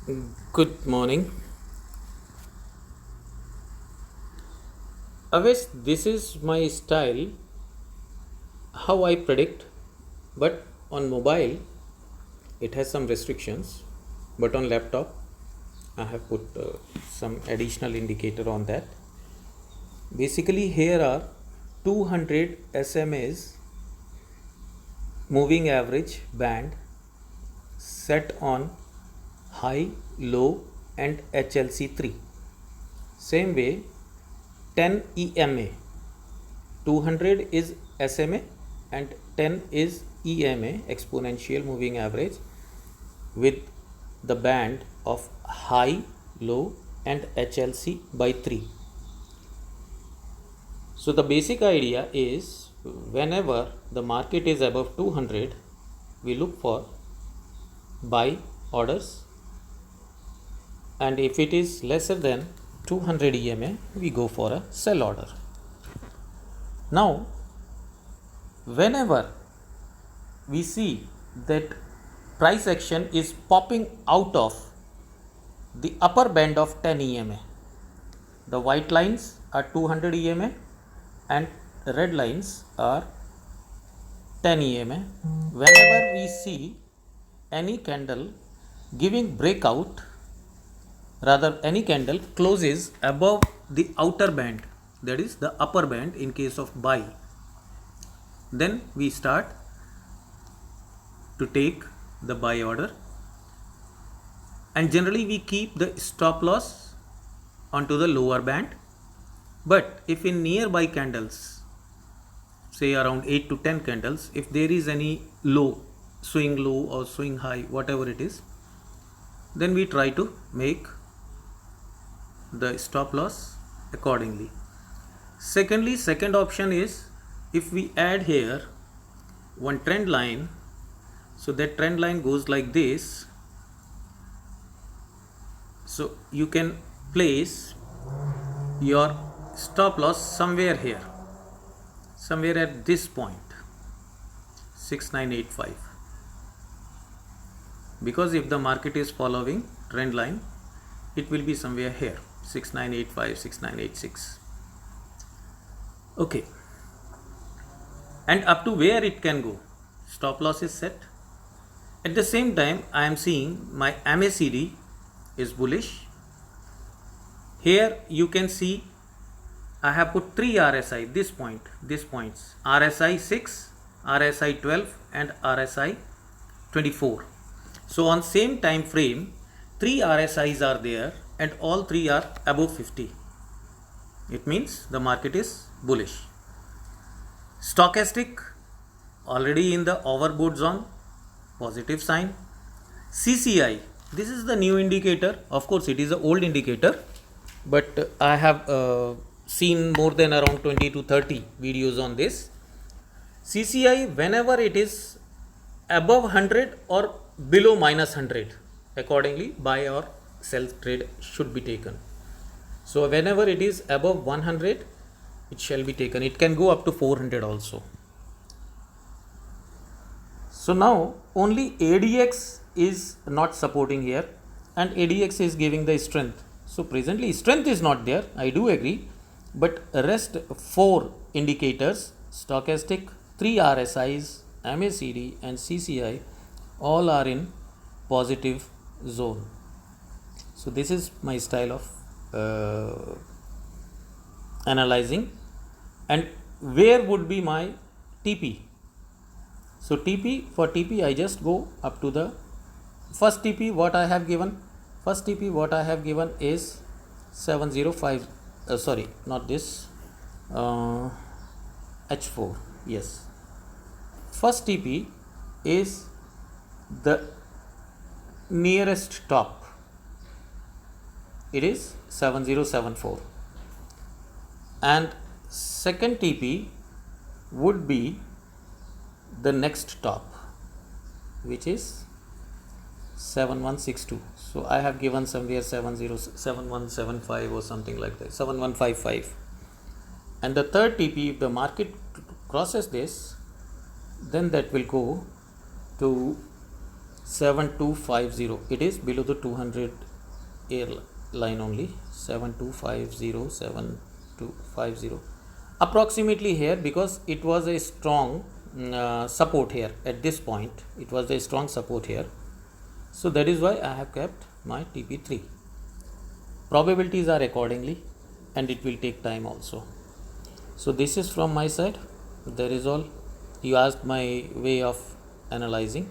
Good morning. Always, this is my style, how I predict, but on mobile it has some restrictions, but on laptop I have put some additional indicator on that. Basically, here are 200 SMAs moving average band set on high, low, and HLC3. Same way, 10 EMA, 200 is SMA and 10 is EMA, exponential moving average, with the band of high, low, and HLC by 3. So the basic idea is whenever the market is above 200, we look for buy orders, and if it is lesser than 200 EMA, we go for a sell order. Now, whenever we see that price action is popping out of the upper band of 10 EMA, the white lines are 200 EMA and red lines are 10 EMA. Whenever we see any candle giving breakout, rather any candle closes above the outer band, that is the upper band in case of buy, then we start to take the buy order, and generally we keep the stop loss onto the lower band. But if in nearby candles, say around 8 to 10 candles, if there is any low, swing low or swing high, whatever it is, then we try to make the stop loss accordingly. Secondly, second option is if we add here one trend line, so that trend line goes like this, so you can place your stop loss somewhere here, somewhere at this point 6985, because if the market is following trend line, it will be somewhere here 6985, 6986. Okay, and up to where it can go, stop loss is set. At the same time, I am seeing my MACD is bullish. Here you can see I have put 3 RSI, this points, RSI 6, RSI 12 and RSI 24. So on same time frame, 3 RSIs are there and all 3 are above 50. It means the market is bullish. Stochastic already in the overbought zone, positive sign. CCI, this is the new indicator. Of course, it is an old indicator, but I have seen more than around 20 to 30 videos on this. CCI, whenever it is above 100 or below minus 100, accordingly buy or sell trade should be taken. So whenever it is above 100, it shall be taken. It can go up to 400 also. So now only ADX is not supporting here, and ADX is giving the strength. So presently strength is not there, I do agree, but rest 4 indicators, stochastic, 3 RSIs, MACD and CCI, all are in positive zone. So this is my style of analyzing. And where would be my TP? So for TP I just go up to the first TP. What I have given, first TP what I have given is 705, sorry, not this, H4, yes, first TP is the nearest top, it is 7074, and second TP would be the next top, which is 7162. So I have given somewhere 7175 or something like that, 7155. And the third TP, if the market crosses this, then that will go to 7250. It is below the 200 air line only. 7250, 7250 approximately here, because it was a strong support here at this point. It was a strong support here, so that is why I have kept my TP3. Probabilities are accordingly, and it will take time also. So this is from my side. That is all. You asked my way of analyzing.